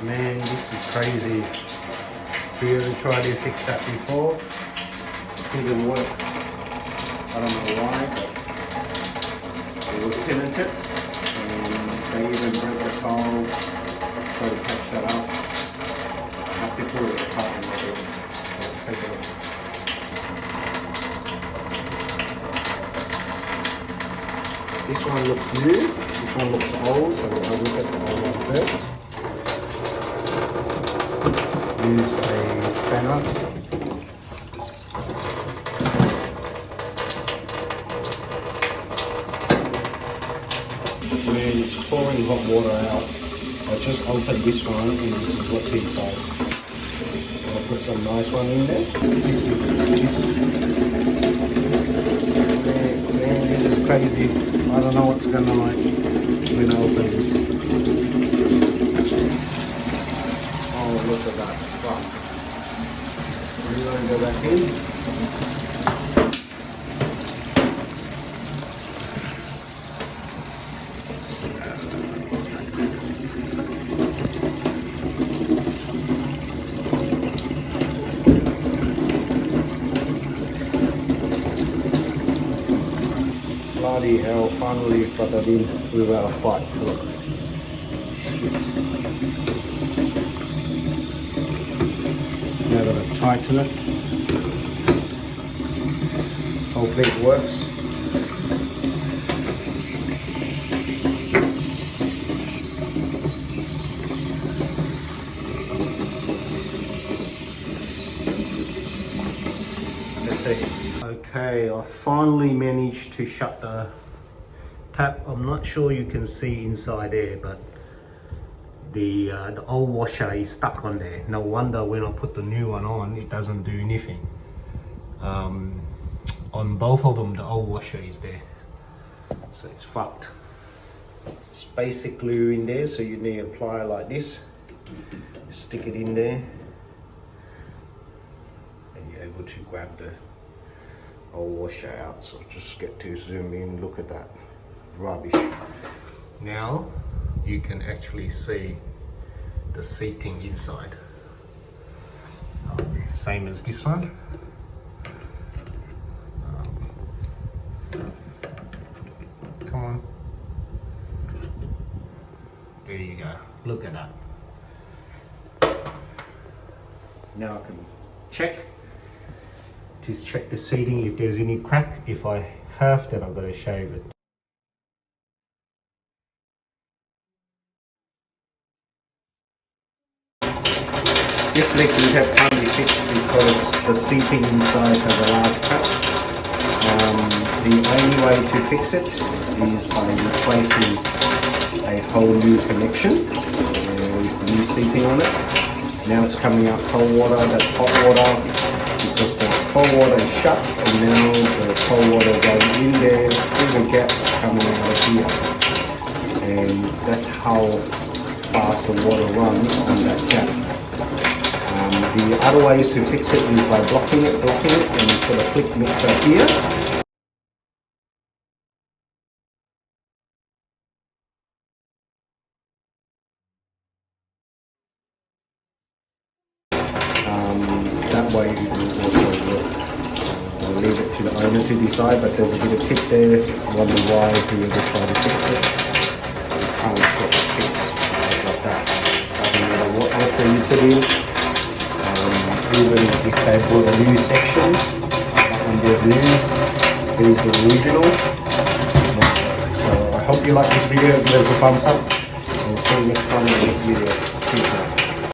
Man, this is crazy. Really tried to fix that before. Didn't work. I don't know why, but it was tenanted. And they even broke the tile, try to patch that up. I have to pull it apart and let it. Let's take a look. This one looks new, this one looks old, so we'll have a look at the old one first. Use a spanner. When it's pouring hot water out, I just opened this one and this is what's inside. I'll put some nice one in there. Man, this is crazy. I don't know what's gonna like when I open this. Oh, look at that. Wow. We're gonna go back in. Bloody hell, finally got that in without a fight. Look. Now that I've tightened it, hopefully it works. Let's see. Okay, I finally managed to shut the tap. I'm not sure you can see inside there, but the old washer is stuck on there. No wonder when I put the new one on, it doesn't do anything. On both of them, the old washer is there, so it's fucked. It's basic glue in there, so you need a plier like this. Stick it in there, and you're able to grab the old washer out. So just get to zoom in, look at that rubbish. Now you can actually see the seating inside. Same as this one. Come on. There you go. Look at that. Now I can check the seating if there's any crack. If I have, then I've got to shave it. This leg we have finally fixed because the seating inside has a large cut. The only way to fix it is by replacing a whole new connection with new seating on it. Now it's coming out cold water, that's hot water, because the cold water is shut, and now the cold water goes in there through the gaps coming out of here. And that's how fast the water runs on that gap. The other way to fix it is by blocking it, and put a click mixer here. That way it will also work. I'll leave it to the owner to decide, but there's a bit of tip there. Wonder why whoever tried to fix it, you can't get it fixed like that. Doesn't matter what water you put in. Even if they bought a new section and they're new, it is the original. So I hope you like this video. Give us a thumbs up and see you next time in the next video. Peace out.